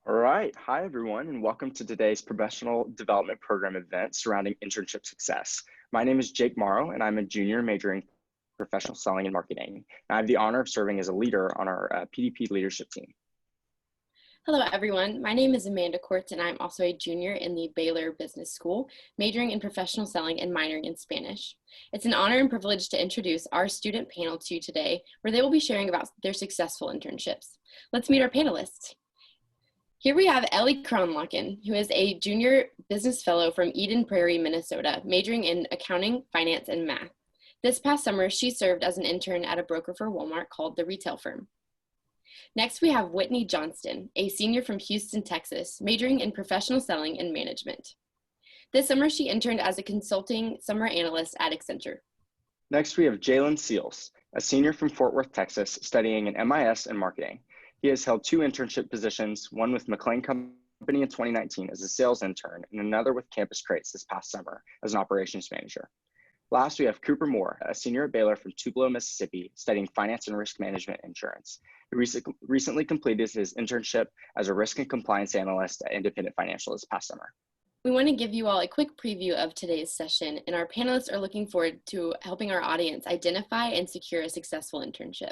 All right. Hi, everyone, and welcome to today's professional development program event surrounding internship success. My name is Jake Morrow, and I'm a junior majoring in professional selling and marketing. And I have the honor of serving as a leader on our PDP leadership team. Hello, everyone. My name is Amanda Courts, and I'm also a junior in the Baylor Business School, majoring in professional selling and minoring in Spanish. It's an honor and privilege to introduce our student panel to you today, where they will be sharing about their successful internships. Let's meet our panelists. Here we have Ellie Kronlocken, who is a junior business fellow from Eden Prairie, Minnesota, majoring in accounting, finance, and math. This past summer, she served as an intern at a broker for Walmart called The Retail Firm. Next, we have Whitney Johnston, a senior from Houston, Texas, majoring in professional selling and management. This summer, she interned as a consulting summer analyst at Accenture. Next, we have Jalen Seals, a senior from Fort Worth, Texas, studying an MIS in marketing. He has held 2 internship positions, one with McLean Company in 2019 as a sales intern and another with Campus Crates this past summer as an operations manager. Last, we have Cooper Moore, a senior at Baylor from Tupelo, Mississippi, studying finance and risk management insurance. He recently completed his internship as a risk and compliance analyst at Independent Financial this past summer. We want to give you all a quick preview of today's session, and our panelists are looking forward to helping our audience identify and secure a successful internship.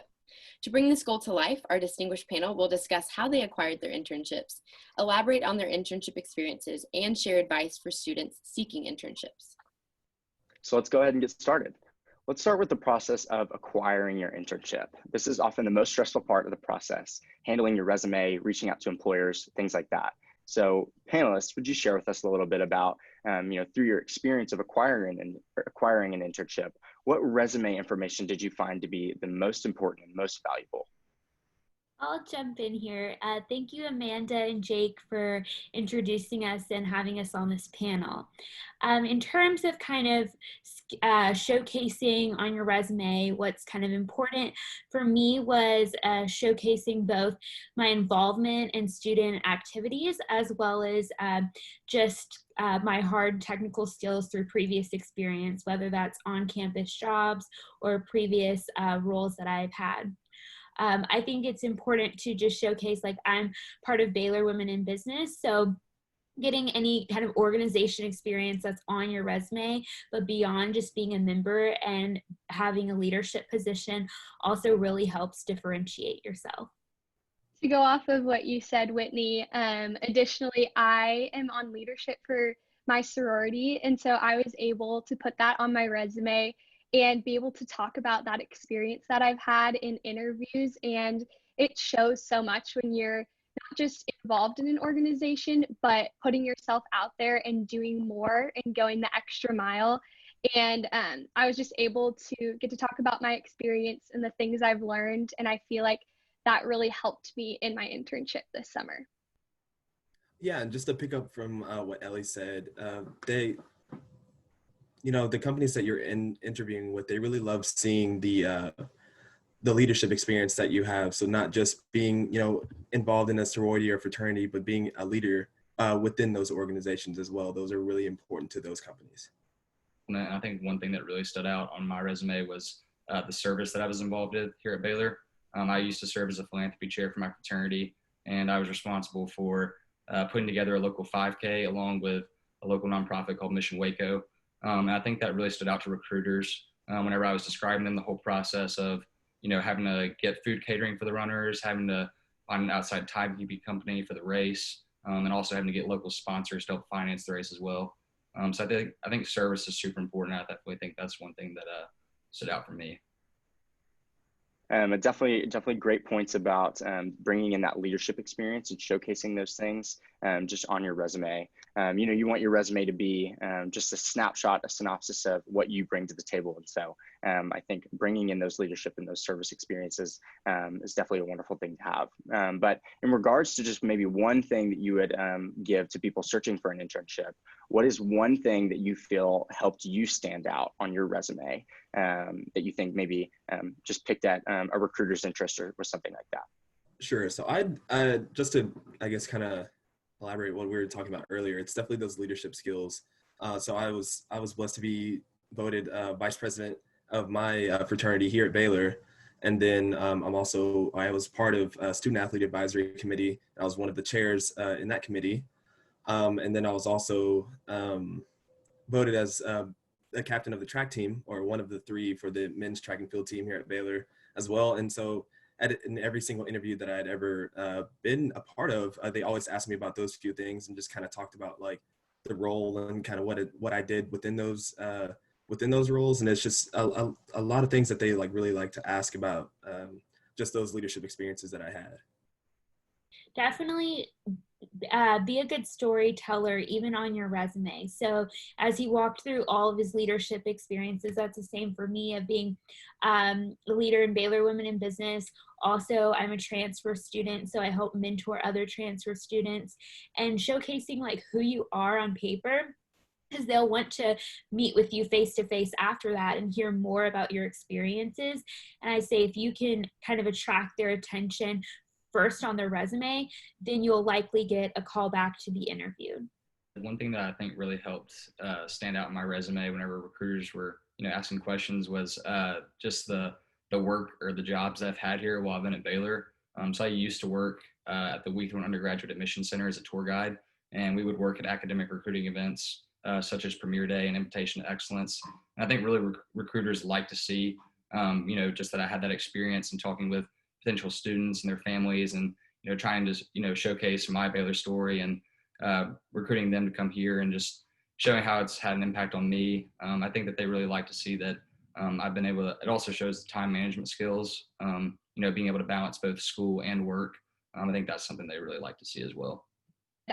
To bring this goal to life, our distinguished panel will discuss how they acquired their internships, elaborate on their internship experiences, and share advice for students seeking internships. So let's go ahead and get started. Let's start with the process of acquiring your internship. This is often the most stressful part of the process, handling your resume, reaching out to employers, things like that. So panelists, would you share with us a little bit about, through your experience of acquiring an internship, what resume information did you find to be the most important and most valuable? I'll jump in here. Thank you, Amanda and Jake, for introducing us and having us on this panel. In terms of kind of showcasing on your resume, what's kind of important for me was showcasing both my involvement in student activities as well as just my hard technical skills through previous experience, whether that's on-campus jobs or previous roles that I've had. I think it's important to just showcase, like, I'm part of Baylor Women in Business, so getting any kind of organization experience that's on your resume, but beyond just being a member and having a leadership position also really helps differentiate yourself. To go off of what you said, Whitney, additionally, I am on leadership for my sorority, and so I was able to put that on my resume and be able to talk about that experience that I've had in interviews. And it shows so much when you're not just involved in an organization, but putting yourself out there and doing more and going the extra mile. And I was just able to get to talk about my experience and the things I've learned. And I feel like that really helped me in my internship this summer. Yeah, and just to pick up from what Ellie said, the companies that you're interviewing with, they really love seeing the leadership experience that you have. So not just being, involved in a sorority or fraternity, but being a leader within those organizations as well. Those are really important to those companies. And I think one thing that really stood out on my resume was the service that I was involved in here at Baylor. I used to serve as a philanthropy chair for my fraternity, and I was responsible for putting together a local 5K along with a local nonprofit called Mission Waco. And I think that really stood out to recruiters whenever I was describing them the whole process of, having to get food catering for the runners, having to find an outside timekeeping company for the race, and also having to get local sponsors to help finance the race as well. So I think service is super important. I definitely think that's one thing that stood out for me. Definitely great points about bringing in that leadership experience and showcasing those things just on your resume. You want your resume to be just a snapshot, a synopsis of what you bring to the table. And so I think bringing in those leadership and those service experiences is definitely a wonderful thing to have. But in regards to just maybe one thing that you would give to people searching for an internship, what is one thing that you feel helped you stand out on your resume that you think maybe just picked at a recruiter's interest or something like that? Sure. So just to, I guess, kind of elaborate what we were talking about earlier, it's definitely those leadership skills. So I was blessed to be voted vice president of my fraternity here at Baylor. And then I was part of a student athlete advisory committee. I was one of the chairs in that committee. And then I was also voted as the captain of the track team, or one of the three for the men's track and field team here at Baylor as well. And so in every single interview that I had ever been a part of, they always asked me about those few things and just kind of talked about like the role and kind of what I did within those roles. And it's just a lot of things that they like really like to ask about, just those leadership experiences that I had. Definitely be a good storyteller even on your resume. So as he walked through all of his leadership experiences, that's the same for me, of being a leader in Baylor Women in Business. Also, I'm a transfer student, so I help mentor other transfer students, and showcasing like who you are on paper, because they'll want to meet with you face to face after that and hear more about your experiences. And I say, if you can kind of attract their attention first on their resume, then you'll likely get a call back to be interviewed. One thing that I think really helped stand out in my resume whenever recruiters were, asking questions was just the work or the jobs that I've had here while I've been at Baylor. So I used to work at the Week One Undergraduate Admission Center as a tour guide, and we would work at academic recruiting events such as Premier Day and Invitation to Excellence. And I think really recruiters like to see, just that I had that experience in talking with potential students and their families, and trying to showcase my Baylor story and recruiting them to come here and just showing how it's had an impact on me. I think that they really like to see that I've been able to. It also shows the time management skills, being able to balance both school and work. I think that's something they really like to see as well.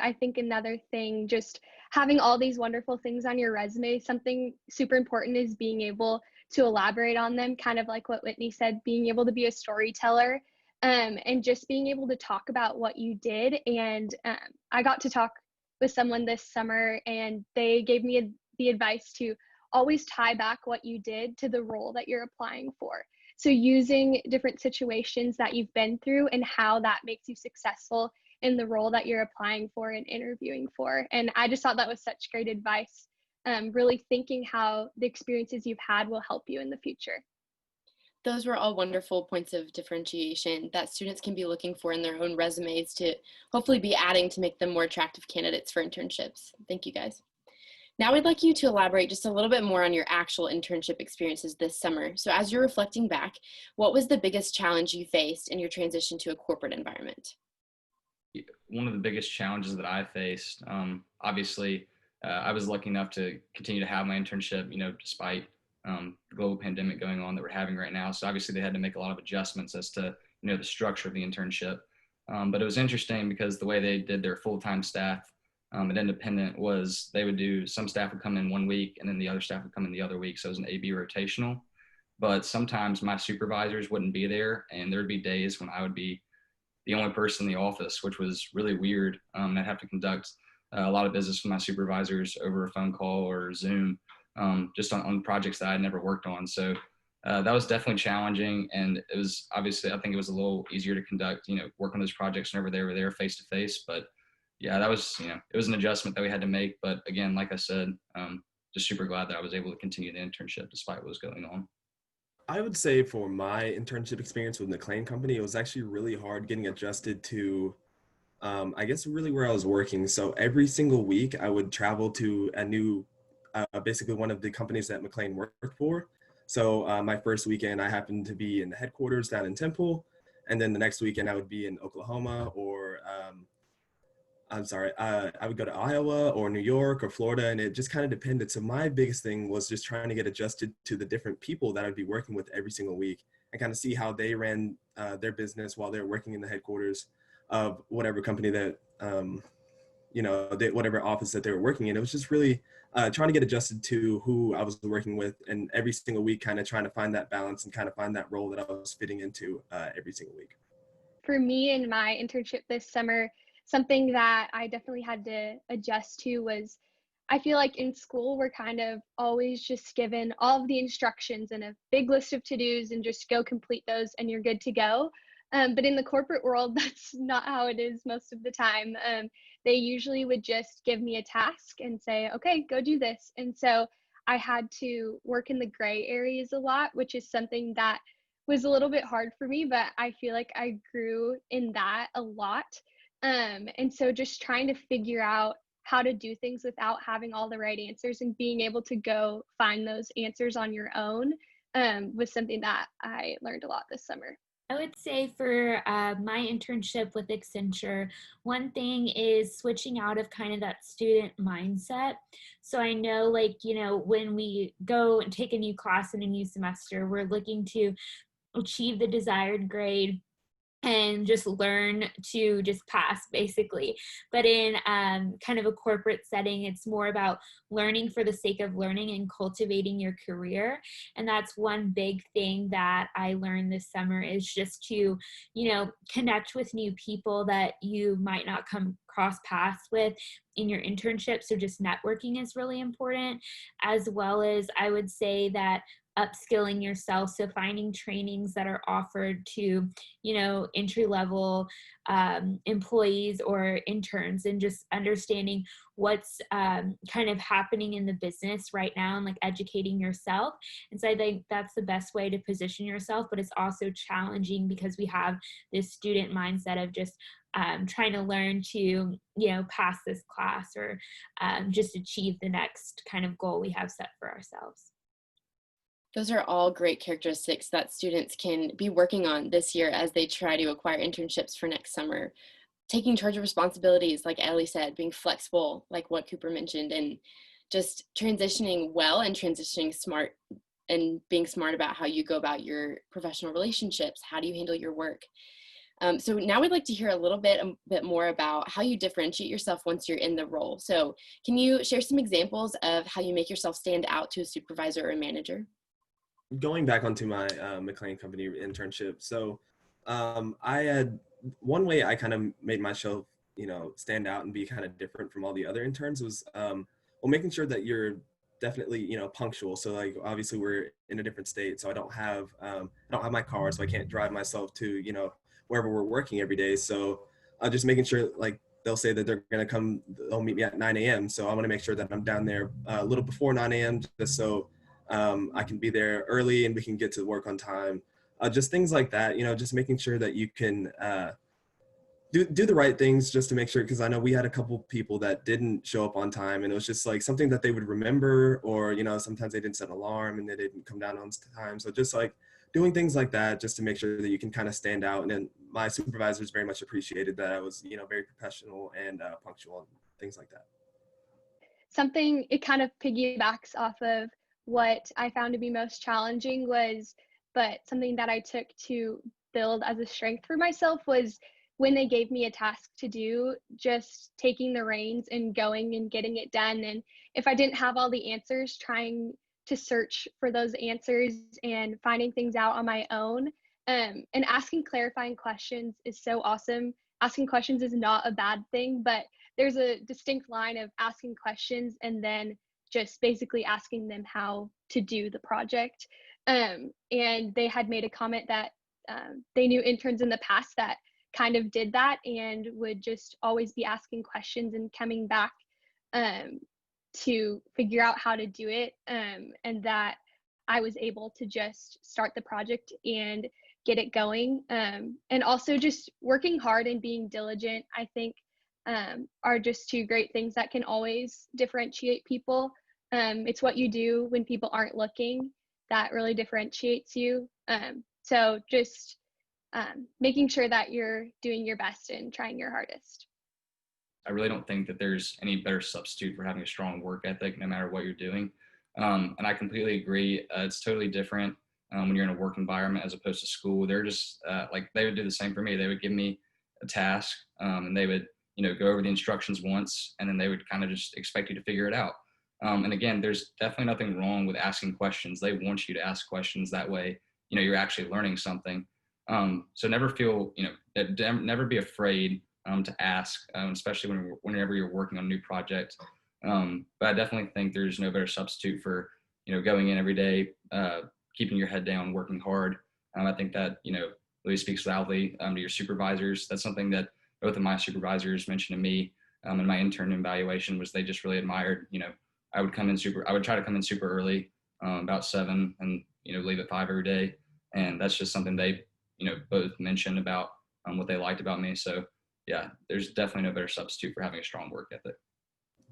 I think another thing, just having all these wonderful things on your resume, something super important is being able to elaborate on them, kind of like what Whitney said, being able to be a storyteller, and just being able to talk about what you did. And I got to talk with someone this summer, and they gave me the advice to always tie back what you did to the role that you're applying for. So using different situations that you've been through and how that makes you successful in the role that you're applying for and interviewing for. And I just thought that was such great advice, really thinking how the experiences you've had will help you in the future. Those were all wonderful points of differentiation that students can be looking for in their own resumes to hopefully be adding to make them more attractive candidates for internships. Thank you, guys. Now I'd like you to elaborate just a little bit more on your actual internship experiences this summer. So as you're reflecting back, what was the biggest challenge you faced in your transition to a corporate environment? One of the biggest challenges that I faced, obviously, I was lucky enough to continue to have my internship, despite the global pandemic going on that we're having right now. So obviously they had to make a lot of adjustments as to, the structure of the internship. But it was interesting because the way they did their full-time staff at Independent was they would do, some staff would come in 1 week and then the other staff would come in the other week. So it was an A-B rotational. But sometimes my supervisors wouldn't be there, and there would be days when I would be the only person in the office, which was really weird. I'd have to conduct a lot of business with my supervisors over a phone call or Zoom, just on projects that I had never worked on. So that was definitely challenging. And it was obviously, I think it was a little easier to conduct, work on those projects whenever they were there face to face. But yeah, that was, it was an adjustment that we had to make. But again, like I said, just super glad that I was able to continue the internship despite what was going on. I would say for my internship experience with McLean Company, it was actually really hard getting adjusted to, I guess, really where I was working. So every single week I would travel to a new, basically one of the companies that McLean worked for. So my first weekend, I happened to be in the headquarters down in Temple. And then the next weekend I would be in Oklahoma, or I would go to Iowa or New York or Florida, and it just kind of depended. So my biggest thing was just trying to get adjusted to the different people that I'd be working with every single week, and kind of see how they ran their business while they're working in the headquarters of whatever company that, whatever office that they were working in. It was just really trying to get adjusted to who I was working with, and every single week kind of trying to find that balance and kind of find that role that I was fitting into every single week. For me in my internship this summer, something that I definitely had to adjust to was, I feel like in school, we're kind of always just given all of the instructions and a big list of to-dos and just go complete those and you're good to go. But in the corporate world, that's not how it is most of the time. They usually would just give me a task and say, okay, go do this. And so I had to work in the gray areas a lot, which is something that was a little bit hard for me, but I feel like I grew in that a lot. And so just trying to figure out how to do things without having all the right answers and being able to go find those answers on your own was something that I learned a lot this summer. I would say for my internship with Accenture, one thing is switching out of kind of that student mindset. So I know, like, you know, when we go and take a new class in a new semester, we're looking to achieve the desired grade and just learn to just pass, basically. But in kind of a corporate setting, it's more about learning for the sake of learning and cultivating your career. And that's one big thing that I learned this summer, is just to, you know, connect with new people that you might not come cross paths with in your internship. So just networking is really important, as well as I would say that upskilling yourself. So finding trainings that are offered to, you know, entry level employees or interns, and just understanding what's kind of happening in the business right now, and like educating yourself. And so I think that's the best way to position yourself, but it's also challenging because we have this student mindset of just trying to learn to, you know, pass this class, or just achieve the next kind of goal we have set for ourselves. Those are all great characteristics that students can be working on this year as they try to acquire internships for next summer. Taking charge of responsibilities, like Ellie said, being flexible, like what Cooper mentioned, and just transitioning well and transitioning smart, and being smart about how you go about your professional relationships. How do you handle your work? So now we'd like to hear a little bit more about how you differentiate yourself once you're in the role. So can you share some examples of how you make yourself stand out to a supervisor or a manager? Going back onto my McLean Company internship, so I had one way I kind of made myself, you know, stand out and be kind of different from all the other interns was, well, making sure that you're definitely, you know, punctual. So like obviously we're in a different state, so I don't have my car, so I can't drive myself to, you know, wherever we're working every day. So just making sure, like, they'll say that they'll meet me at 9 a.m. So I want to make sure that I'm down there a little before 9 a.m. just so I can be there early and we can get to work on time. Just things like that, you know, just making sure that you can do the right things, just to make sure, because I know we had a couple people that didn't show up on time, and it was just like something that they would remember, or, you know, sometimes they didn't set an alarm and they didn't come down on time. So just like doing things like that, just to make sure that you can kind of stand out. And then my supervisors very much appreciated that I was, you know, very professional and punctual and things like that. Something, it kind of piggybacks off of what I found to be most challenging but something that I took to build as a strength for myself was when they gave me a task to do, just taking the reins and going and getting it done. And if I didn't have all the answers, trying to search for those answers and finding things out on my own. And asking clarifying questions is so awesome. Asking questions is not a bad thing, but there's a distinct line of asking questions and then just basically asking them how to do the project. And they had made a comment that they knew interns in the past that kind of did that and would just always be asking questions and coming back to figure out how to do it, and that I was able to just start the project and get it going. And also just working hard and being diligent, I think, are just two great things that can always differentiate people. It's what you do when people aren't looking that really differentiates you. So just making sure that you're doing your best and trying your hardest. I really don't think that there's any better substitute for having a strong work ethic, no matter what you're doing. And I completely agree. It's totally different when you're in a work environment as opposed to school. They're just like, they would do the same for me. They would give me a task and they would, you know, go over the instructions once, and then they would kind of just expect you to figure it out. And again, there's definitely nothing wrong with asking questions. They want you to ask questions. That way, you know, you're actually learning something. So never feel, you know, never be afraid to ask, especially whenever you're working on a new project. But I definitely think there's no better substitute for, you know, going in every day, keeping your head down, working hard. I think that, you know, really speaks loudly to your supervisors. That's something that both of my supervisors mentioned to me in my intern evaluation, was they just really admired, you know, I would try to come in super early, about 7, and, you know, leave at 5 every day. And that's just something they, both mentioned about what they liked about me. So yeah, there's definitely no better substitute for having a strong work ethic.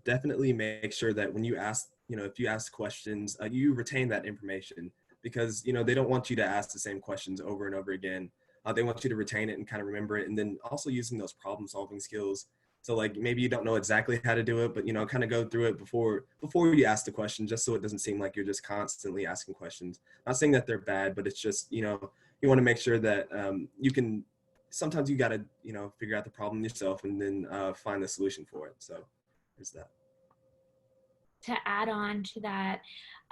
Definitely make sure that when you ask, if you ask questions, you retain that information, because, they don't want you to ask the same questions over and over again. They want you to retain it and kind of remember it. And then also using those problem solving skills. So like maybe you don't know exactly how to do it, but, kind of go through it before you ask the question, just so it doesn't seem like you're just constantly asking questions. Not saying that they're bad, but it's just, you want to make sure that you can, sometimes you got to, figure out the problem yourself and then find the solution for it. So there's that. To add on to that,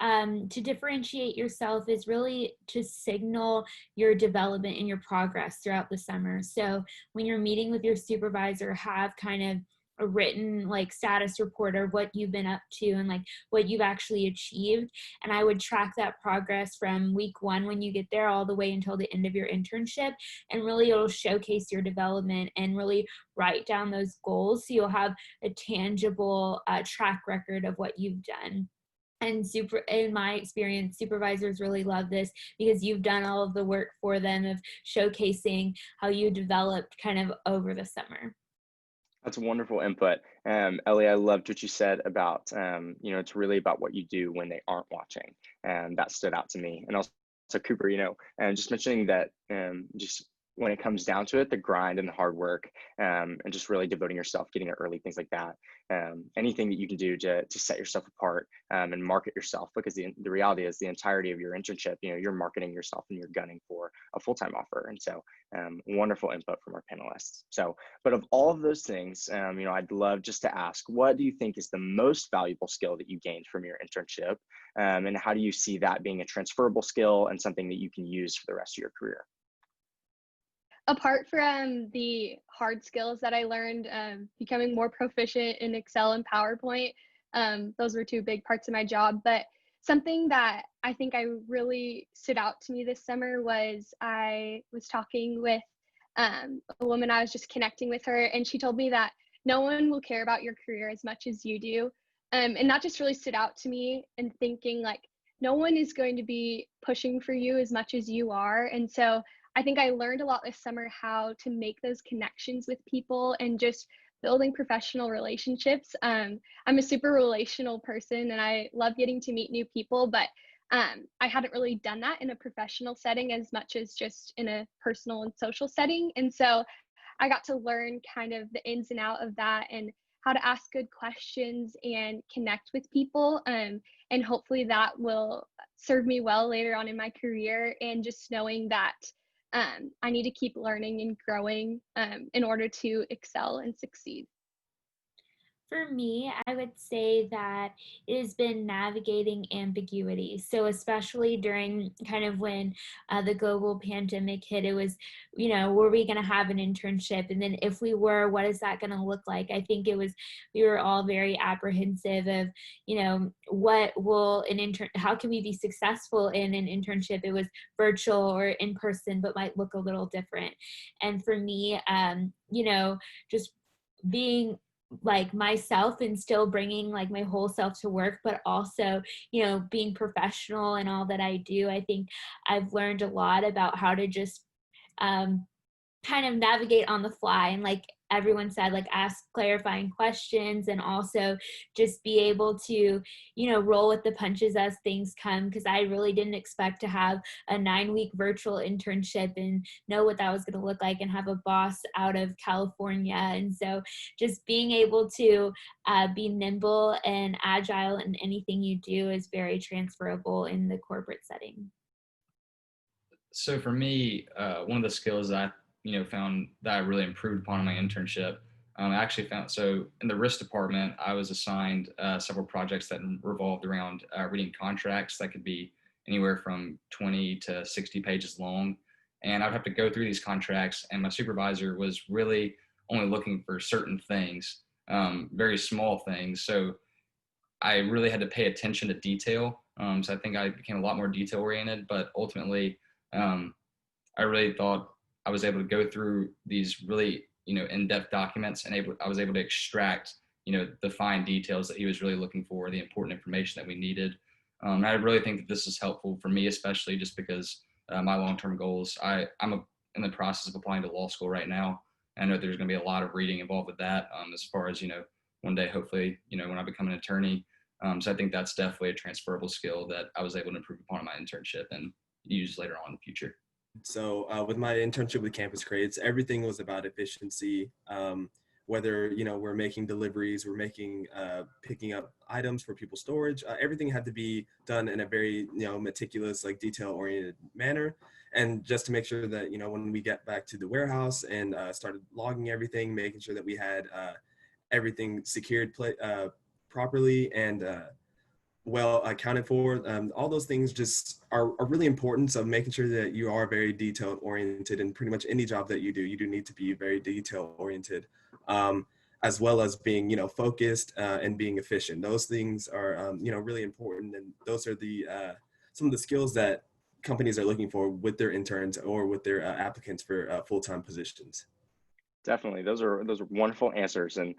to differentiate yourself is really to signal your development and your progress throughout the summer. So when you're meeting with your supervisor, have kind of a written like status report of what you've been up to and like what you've actually achieved. And I would track that progress from week 1 when you get there all the way until the end of your internship. And really it'll showcase your development and really write down those goals. So you'll have a tangible track record of what you've done. And in my experience, supervisors really love this because you've done all of the work for them of showcasing how you developed kind of over the summer. That's wonderful input. Ellie, I loved what you said about, it's really about what you do when they aren't watching. And that stood out to me. And also Cooper, and just mentioning that just when it comes down to it, the grind and the hard work, and just really devoting yourself, getting there early, things like that. Anything that you can do to set yourself apart and market yourself, because the reality is the entirety of your internship, you're marketing yourself and you're gunning for a full-time offer. And so wonderful input from our panelists. So, but of all of those things, I'd love just to ask, what do you think is the most valuable skill that you gained from your internship? And how do you see that being a transferable skill and something that you can use for the rest of your career? Apart from the hard skills that I learned, becoming more proficient in Excel and PowerPoint, those were 2 big parts of my job. But something that I think I really stood out to me this summer was I was talking with a woman. I was just connecting with her, and she told me that no one will care about your career as much as you do. And that just really stood out to me, and thinking like, no one is going to be pushing for you as much as you are. And so I think I learned a lot this summer how to make those connections with people and just building professional relationships. I'm a super relational person and I love getting to meet new people, but I hadn't really done that in a professional setting as much as just in a personal and social setting. And so I got to learn kind of the ins and outs of that and how to ask good questions and connect with people. And hopefully that will serve me well later on in my career, and just knowing that I need to keep learning and growing in order to excel and succeed. For me, I would say that it has been navigating ambiguity. So especially during kind of when the global pandemic hit, it was, were we going to have an internship? And then if we were, what is that going to look like? I think we were all very apprehensive of, what will how can we be successful in an internship? It was virtual or in person, but might look a little different. And for me, just being like myself and still bringing like my whole self to work, but also, being professional in all that I do. I think I've learned a lot about how to just kind of navigate on the fly, and like everyone said, like ask clarifying questions, and also just be able to, roll with the punches as things come. Because I really didn't expect to have a 9-week virtual internship and know what that was going to look like, and have a boss out of California. And so just being able to be nimble and agile in anything you do is very transferable in the corporate setting. So for me, one of the skills that found that I really improved upon in my internship, I actually found, so in the risk department, I was assigned several projects that revolved around reading contracts that could be anywhere from 20 to 60 pages long. And I'd have to go through these contracts, and my supervisor was really only looking for certain things, very small things. So I really had to pay attention to detail. So I think I became a lot more detail oriented, but ultimately, I really thought I was able to go through these really, in-depth documents, and I was able to extract, the fine details that he was really looking for, the important information that we needed. And I really think that this is helpful for me, especially just because my long-term goals. I'm in the process of applying to law school right now. I know there's going to be a lot of reading involved with that, as far as, one day, hopefully, when I become an attorney. So I think that's definitely a transferable skill that I was able to improve upon in my internship and use later on in the future. So with my internship with Campus Creates, everything was about efficiency. Whether we're making deliveries, we're making picking up items for people's storage, everything had to be done in a very meticulous, like detail-oriented manner. And just to make sure that when we get back to the warehouse and started logging everything, making sure that we had everything secured properly and well accounted for. All those things just are really important. So making sure that you are very detail oriented, and pretty much any job that you do need to be very detail oriented, as well as being focused and being efficient. Those things are really important, and those are the some of the skills that companies are looking for with their interns or with their applicants for full-time positions. Definitely, those are wonderful answers, and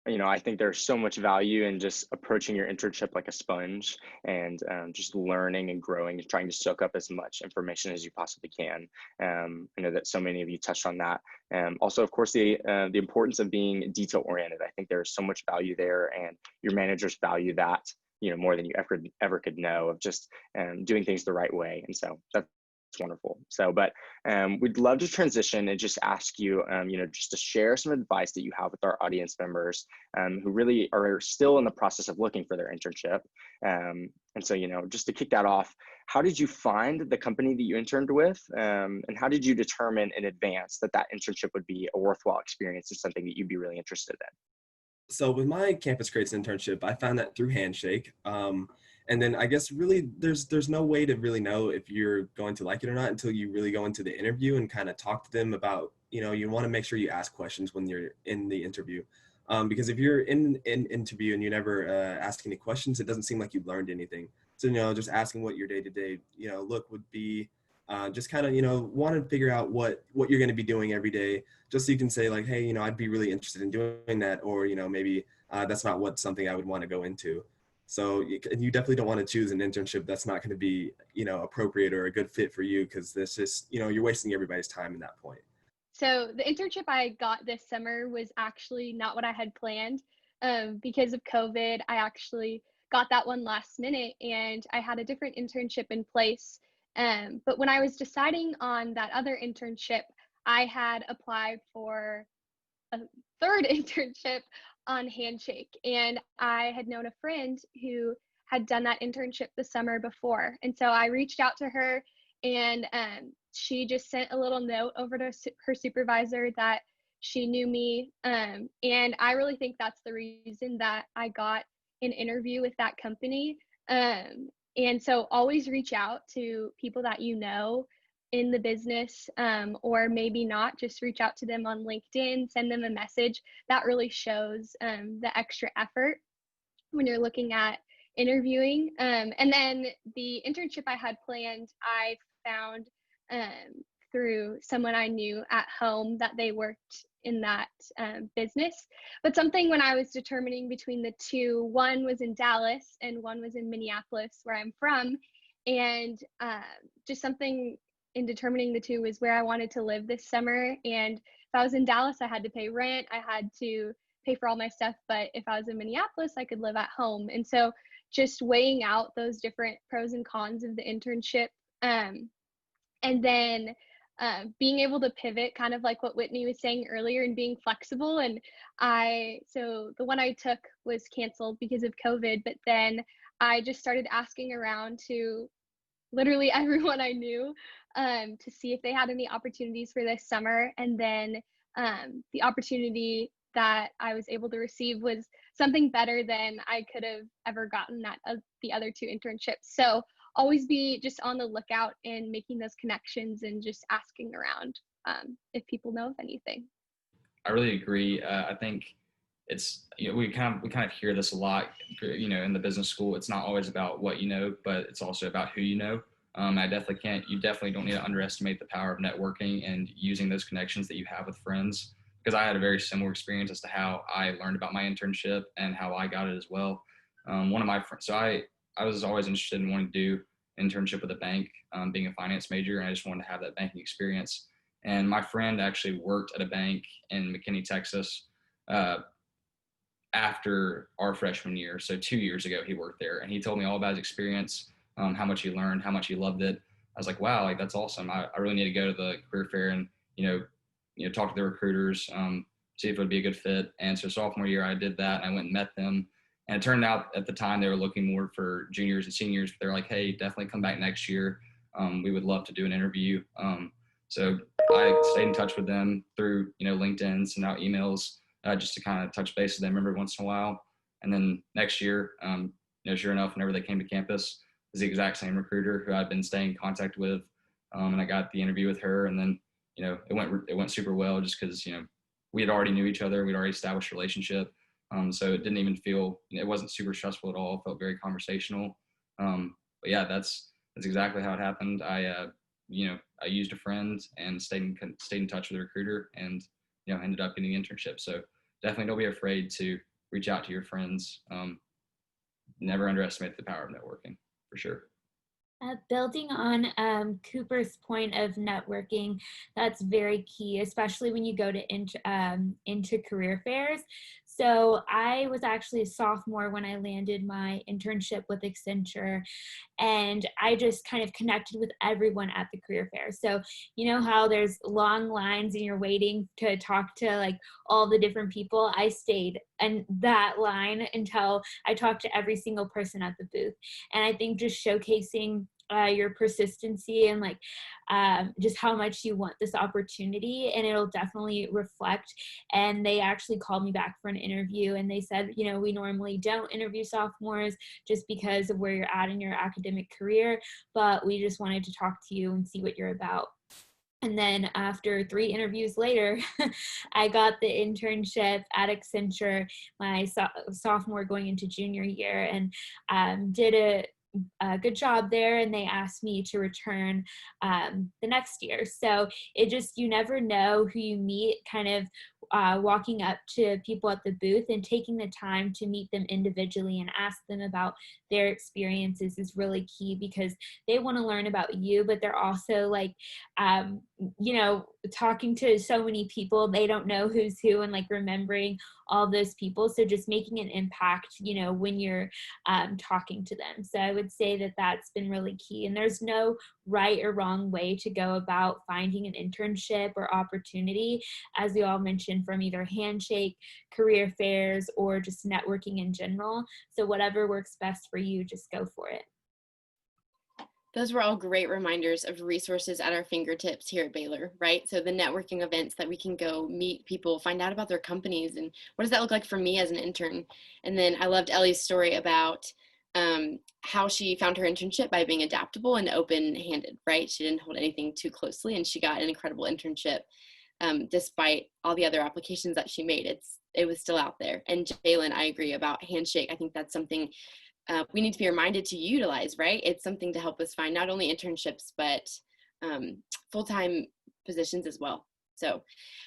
I think there's so much value in just approaching your internship like a sponge, and just learning and growing and trying to soak up as much information as you possibly can. I know that so many of you touched on that. Also, of course, the importance of being detail oriented. I think there's so much value there, and your managers value that more than you ever could know, of just doing things the right way. And so that's wonderful. So, but we'd love to transition and just ask you, just to share some advice that you have with our audience members who really are still in the process of looking for their internship. And so, just to kick that off, how did you find the company that you interned with? And how did you determine in advance that internship would be a worthwhile experience and something that you'd be really interested in? So with my Campus Creates internship, I found that through Handshake. And then I guess really there's no way to really know if you're going to like it or not until you really go into the interview and kind of talk to them about, you want to make sure you ask questions when you're in the interview. Because if you're in an interview and you never ask any questions, it doesn't seem like you've learned anything. So, just asking what your day-to-day, look would be, just kind of, want to figure out what you're going to be doing every day, just so you can say like, hey, I'd be really interested in doing that, or, maybe that's not something I would want to go into. So you definitely don't want to choose an internship that's not going to be, appropriate or a good fit for you, because this just, you're wasting everybody's time in that point. So the internship I got this summer was actually not what I had planned. Because of COVID, I actually got that one last minute, and I had a different internship in place. But when I was deciding on that other internship, I had applied for a third internship on Handshake, and I had known a friend who had done that internship the summer before. And so I reached out to her, and she just sent a little note over to her supervisor that she knew me. And I really think that's the reason that I got an interview with that company. And so always reach out to people that in the business, or maybe not, just reach out to them on LinkedIn, send them a message. That really shows the extra effort when you're looking at interviewing. And then the internship I had planned, I found through someone I knew at home that they worked in that business. But something when I was determining between the two, one was in Dallas and one was in Minneapolis, where I'm from. And just something in determining the two was where I wanted to live this summer. And if I was in Dallas, I had to pay rent, I had to pay for all my stuff. But if I was in Minneapolis, I could live at home. And so just weighing out those different pros and cons of the internship. And then being able to pivot, kind of like what Whitney was saying earlier, and being flexible. And so the one I took was canceled because of COVID, but then I just started asking around to literally everyone I knew to see if they had any opportunities for this summer. And then the opportunity that I was able to receive was something better than I could have ever gotten at the other two internships. So always be just on the lookout and making those connections and just asking around if people know of anything. I really agree. I think it's, we kind of hear this a lot, in the business school. It's not always about what you know, but it's also about who you know. You definitely don't need to underestimate the power of networking and using those connections that you have with friends, because I had a very similar experience as to how I learned about my internship and how I got it as well. One of my friends, so I was always interested in wanting to do internship with a bank, being a finance major, and I just wanted to have that banking experience. And my friend actually worked at a bank in McKinney, Texas, after our freshman year. So 2 years ago, he worked there, and he told me all about his experience, how much he learned, how much he loved it. I was like, wow, like that's awesome. I really need to go to the career fair and, talk to the recruiters, see if it would be a good fit. And so sophomore year, I did that, and I went and met them. And it turned out at the time they were looking more for juniors and seniors, but they're like, hey, definitely come back next year. We would love to do an interview. So I stayed in touch with them through, LinkedIn, sent out emails, just to kind of touch base with them every once in a while. And then next year, sure enough, whenever they came to campus, it was the exact same recruiter who I'd been staying in contact with. And I got the interview with her, and then, it went super well just because, we had already knew each other. We'd already established a relationship. So it didn't even feel, it wasn't super stressful at all. It felt very conversational. But yeah, that's exactly how it happened. I used a friend and stayed in touch with the recruiter, and, ended up getting the internship. So definitely don't be afraid to reach out to your friends. Never underestimate the power of networking, for sure. Building on Cooper's point of networking, that's very key, especially when you go to into career fairs. So I was actually a sophomore when I landed my internship with Accenture, and I just kind of connected with everyone at the career fair. So you know how there's long lines and you're waiting to talk to like all the different people? I stayed in that line until I talked to every single person at the booth. And I think just showcasing your persistency and like just how much you want this opportunity, and it'll definitely reflect. And they actually called me back for an interview, and they said, we normally don't interview sophomores just because of where you're at in your academic career, but we just wanted to talk to you and see what you're about. And then after 3 interviews later, I got the internship at Accenture my sophomore going into junior year, and did a good job there, and they asked me to return the next year. So it just, you never know who you meet, kind of walking up to people at the booth and taking the time to meet them individually and ask them about their experiences is really key, because they want to learn about you, but they're also like, talking to so many people, they don't know who's who, and like remembering all those people. So just making an impact, when you're talking to them. So I would say that that's been really key. And there's no right or wrong way to go about finding an internship or opportunity, as we all mentioned, from either handshake, career fairs, or just networking in general. So whatever works best for you, just go for it. Those were all great reminders of resources at our fingertips here at Baylor, right? So the networking events that we can go meet people, find out about their companies, and what does that look like for me as an intern? And then I loved Ellie's story about how she found her internship by being adaptable and open-handed, right? She didn't hold anything too closely, and she got an incredible internship despite all the other applications that she made. It was still out there. And Jalen, I agree about handshake. I think that's something we need to be reminded to utilize, right? It's something to help us find not only internships, but full-time positions as well. So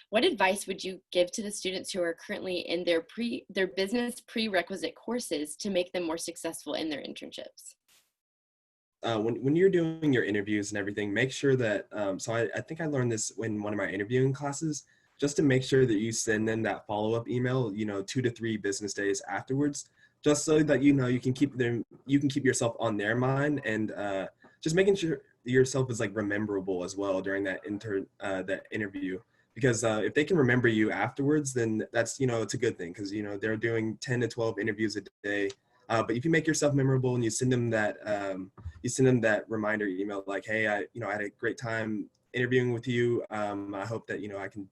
what advice would you give to the students who are currently in their business prerequisite courses to make them more successful in their internships? When you're doing your interviews and everything, make sure that, so I think I learned this in one of my interviewing classes, just to make sure that you send them that follow-up email, 2 to 3 business days afterwards, just so that, you can keep yourself on their mind, and just making sure yourself is like rememberable as well during that interview. Because if they can remember you afterwards, then that's, it's a good thing, because, they're doing 10 to 12 interviews a day. But if you make yourself memorable and you send them that reminder email, like, hey, I had a great time interviewing with you. I hope that, I can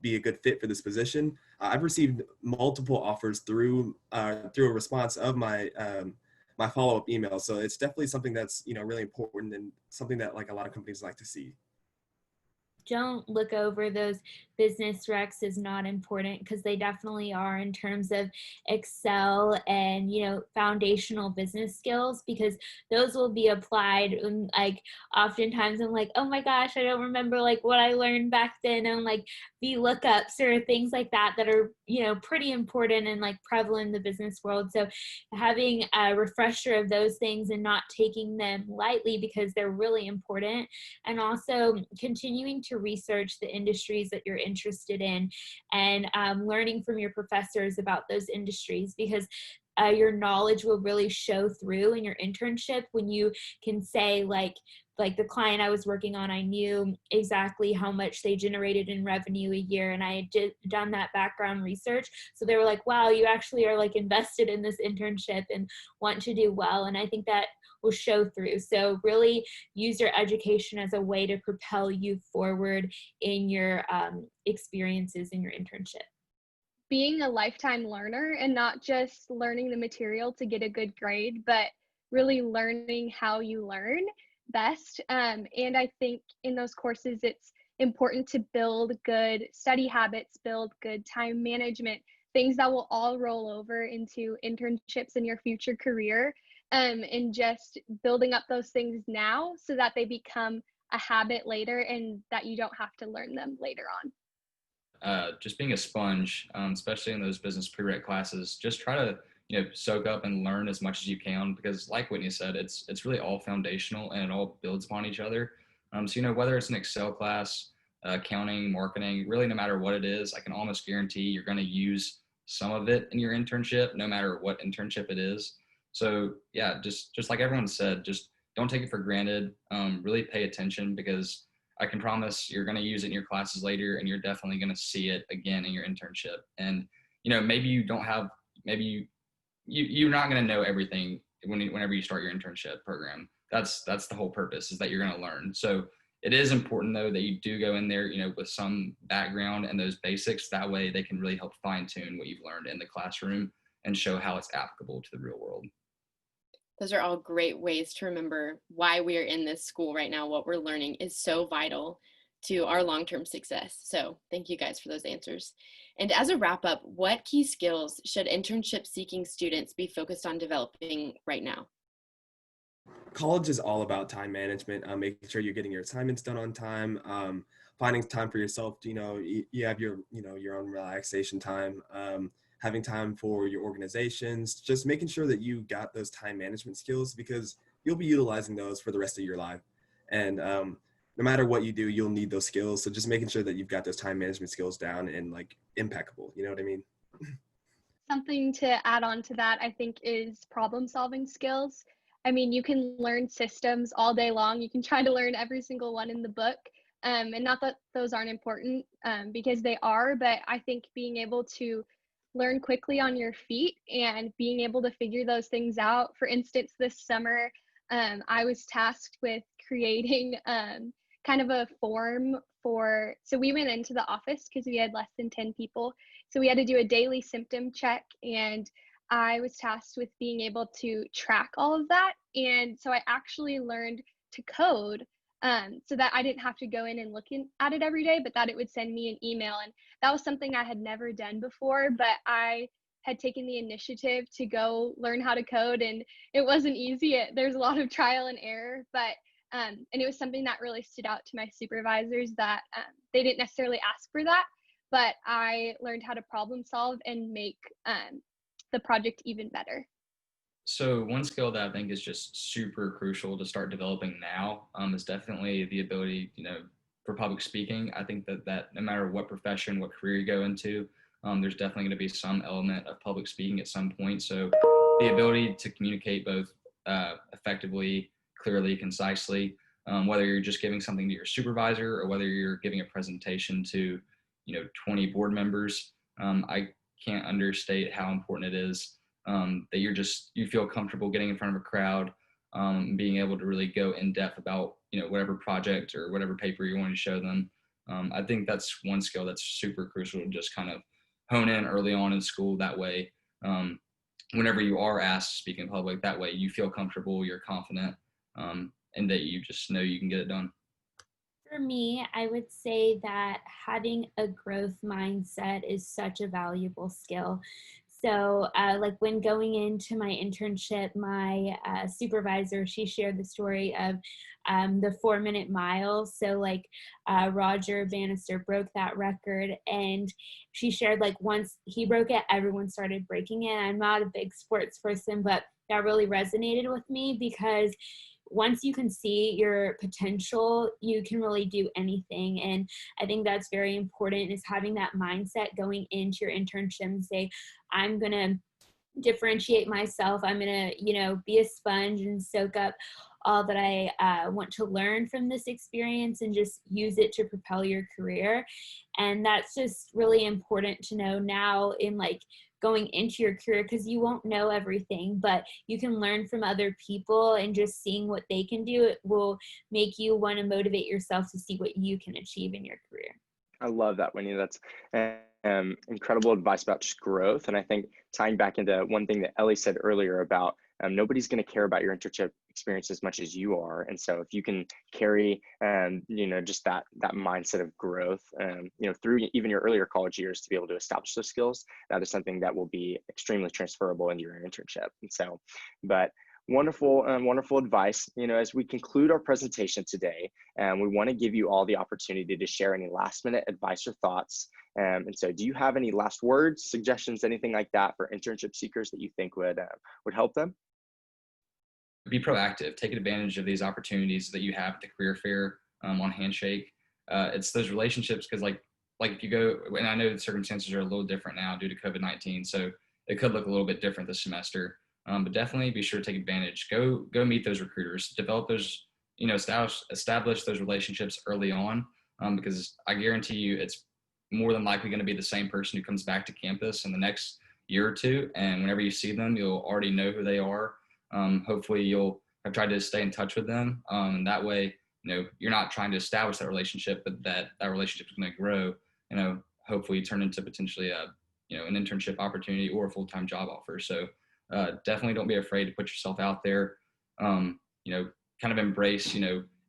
be a good fit for this position. I've received multiple offers through a response of my my follow-up email. So it's definitely something that's, really important, and something that like a lot of companies like to see. don't look over those business recs as not important, because they definitely are in terms of Excel and, you know, foundational business skills, because those will be applied. And like oftentimes I'm like, oh my gosh, I don't remember like what I learned back then on like VLOOKUPs or things like that are, you know, pretty important and like prevalent in the business world. So having a refresher of those things and not taking them lightly, because they're really important, and also continuing to research the industries that you're interested in, and learning from your professors about those industries, because your knowledge will really show through in your internship when you can say like the client I was working on, I knew exactly how much they generated in revenue a year, and I had done that background research. So they were like, wow, you actually are like invested in this internship and want to do well. And I think that will show through. So really use your education as a way to propel you forward in your experiences in your internship. Being a lifetime learner and not just learning the material to get a good grade, but really learning how you learn best. And I think in those courses, it's important to build good study habits, build good time management, things that will all roll over into internships in your future career, and just building up those things now so that they become a habit later and that you don't have to learn them later on. Just being a sponge, especially in those business prereq classes, just try to, you know, soak up and learn as much as you can, because like Whitney said, it's really all foundational and it all builds upon each other. So, you know, whether it's an Excel class, accounting, marketing, really no matter what it is, I can almost guarantee you're going to use some of it in your internship, no matter what internship it is. So yeah, just like everyone said, just don't take it for granted. Really pay attention, because I can promise you're going to use it in your classes later, and you're definitely going to see it again in your internship. And, you know, maybe you don't have, maybe you're not going to know everything whenever you start your internship program. That's the whole purpose, is that you're going to learn. So it is important though that you do go in there, you know, with some background and those basics. That way they can really help fine tune what you've learned in the classroom and show how it's applicable to the real world. Those are all great ways to remember why we are in this school right now. What we're learning is so vital to our long-term success. So thank you guys for those answers. And as a wrap up, what key skills should internship seeking students be focused on developing right now? College is all about time management, making sure you're getting your assignments done on time, finding time for yourself. You know, you have your, you know, your own relaxation time, having time for your organizations, just making sure that you got those time management skills, because you'll be utilizing those for the rest of your life. And no matter what you do, you'll need those skills. So just making sure that you've got those time management skills down and like impeccable, you know what I mean? Something to add on to that, I think, is problem solving skills. I mean, you can learn systems all day long. You can try to learn every single one in the book. And not that those aren't important, because they are, but I think being able to learn quickly on your feet and being able to figure those things out. For instance, this summer, I was tasked with creating kind of a form so we went into the office because we had less than 10 people. So we had to do a daily symptom check, and I was tasked with being able to track all of that. And so I actually learned to code, so that I didn't have to go in and look at it every day, but that it would send me an email. And that was something I had never done before, but I had taken the initiative to go learn how to code, and it wasn't easy. There's a lot of trial and error, but and it was something that really stood out to my supervisors, that they didn't necessarily ask for that, but I learned how to problem solve and make the project even better. So one skill that I think is just super crucial to start developing now is definitely the ability, you know, for public speaking. I think that no matter what profession, what career you go into, there's definitely going to be some element of public speaking at some point. So the ability to communicate both effectively, clearly, concisely, whether you're just giving something to your supervisor or whether you're giving a presentation to, you know, 20 board members, I can't understate how important it is that you feel comfortable getting in front of a crowd, being able to really go in depth about, you know, whatever project or whatever paper you want to show them. I think that's one skill that's super crucial to just kind of hone in early on in school. That way, whenever you are asked to speak in public, that way you feel comfortable, you're confident, and that you just know you can get it done. For me, I would say that having a growth mindset is such a valuable skill. So, like when going into my internship, my supervisor, she shared the story of the 4-minute mile. So, like Roger Bannister broke that record, and she shared like once he broke it, everyone started breaking it. I'm not a big sports person, but that really resonated with me because once you can see your potential, you can really do anything. And I think that's very important, is having that mindset going into your internship and say, I'm going to differentiate myself. I'm going to, be a sponge and soak up all that I want to learn from this experience and just use it to propel your career. And that's just really important to know now in like going into your career, because you won't know everything, but you can learn from other people, and just seeing what they can do, it will make you want to motivate yourself to see what you can achieve in your career. I love that, Winnie. That's incredible advice about just growth. And I think tying back into one thing that Ellie said earlier about nobody's going to care about your internship experience as much as you are. And so if you can carry, just that mindset of growth, through even your earlier college years to be able to establish those skills, that is something that will be extremely transferable into your internship. And so, but wonderful advice. As we conclude our presentation today, we want to give you all the opportunity to share any last minute advice or thoughts. And so do you have any last words, suggestions, anything like that for internship seekers that you think would help them? Be proactive, take advantage of these opportunities that you have at the career fair on Handshake. It's those relationships, because like if you go, and I know the circumstances are a little different now due to COVID-19, so it could look a little bit different this semester. But definitely be sure to take advantage. Go meet those recruiters, develop those, establish those relationships early on, because I guarantee you it's more than likely going to be the same person who comes back to campus in the next year or two. And whenever you see them, you'll already know who they are. Hopefully you'll have tried to stay in touch with them. And that way, you're not trying to establish that relationship, but that relationship is going to grow, hopefully turn into potentially an internship opportunity or a full-time job offer. So definitely don't be afraid to put yourself out there. Kind of embrace,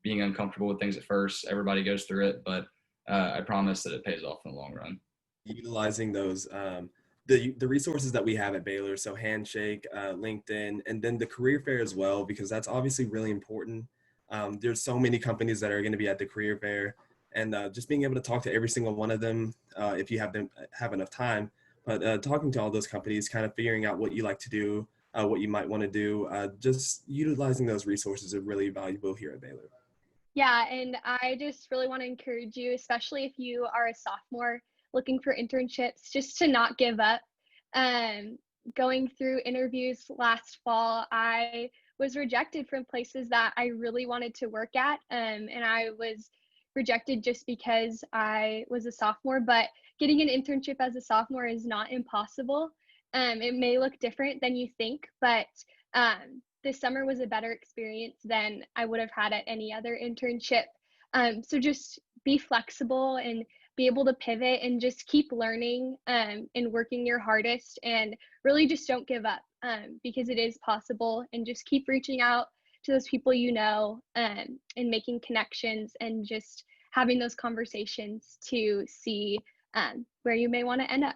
being uncomfortable with things at first. Everybody goes through it, but I promise that it pays off in the long run. Utilizing those, the resources that we have at Baylor, so Handshake, LinkedIn, and then the career fair as well, because that's obviously really important. There's so many companies that are going to be at the career fair, and just being able to talk to every single one of them, if you have enough time. But talking to all those companies, kind of figuring out what you like to do, what you might want to do, just utilizing those resources are really valuable here at Baylor. Yeah, and I just really want to encourage you, especially if you are a sophomore looking for internships, just to not give up. Going through interviews last fall, I was rejected from places that I really wanted to work at, and I was rejected just because I was a sophomore, but getting an internship as a sophomore is not impossible. It may look different than you think, but this summer was a better experience than I would have had at any other internship. So just be flexible and be able to pivot and just keep learning and working your hardest, and really just don't give up because it is possible, and just keep reaching out to those people and making connections and just having those conversations to see where you may want to end up.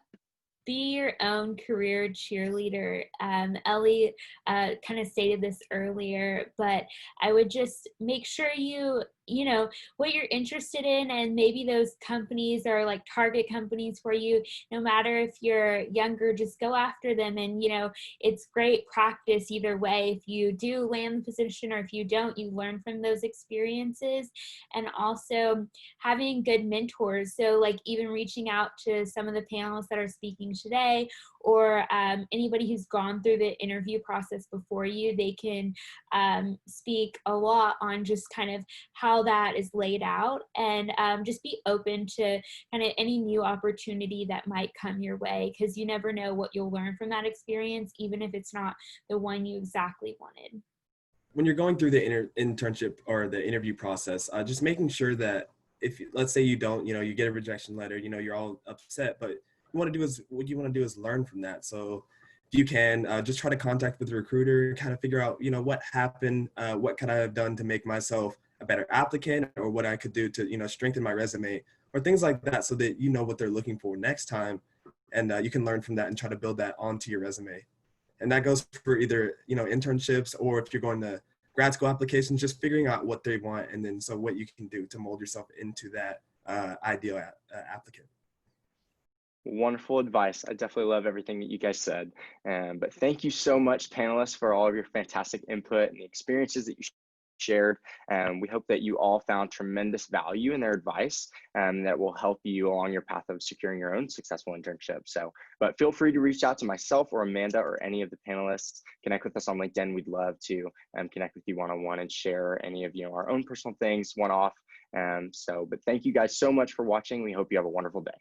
Be your own career cheerleader. Ellie kind of stated this earlier, but I would just make sure you know what you're interested in, and maybe those companies are like target companies for you. No matter if you're younger, just go after them. And it's great practice either way. If you do land the position or if you don't, you learn from those experiences. And also having good mentors, so like even reaching out to some of the panelists that are speaking today, or anybody who's gone through the interview process before you. They can speak a lot on just kind of how that is laid out, and just be open to kind of any new opportunity that might come your way, because you never know what you'll learn from that experience, even if it's not the one you exactly wanted. When you're going through the internship or the interview process, just making sure that if, let's say you don't, you get a rejection letter, you're all upset, but what you want to do is learn from that. So if you can, just try to contact with the recruiter, kind of figure out, what happened, what could I have done to make myself a better applicant, or what I could do to, you know, strengthen my resume, or things like that, so that you know what they're looking for next time, and you can learn from that and try to build that onto your resume. And that goes for either, you know, internships, or if you're going to grad school applications, just figuring out what they want, and then so what you can do to mold yourself into that ideal applicant. Wonderful advice. I definitely love everything that you guys said. But thank you so much, panelists, for all of your fantastic input and the experiences that you shared. We hope that you all found tremendous value in their advice that will help you along your path of securing your own successful internship. So, but feel free to reach out to myself or Amanda or any of the panelists. Connect with us on LinkedIn. We'd love to connect with you one-on-one and share any of, you know, our own personal things one-off. But thank you guys so much for watching. We hope you have a wonderful day.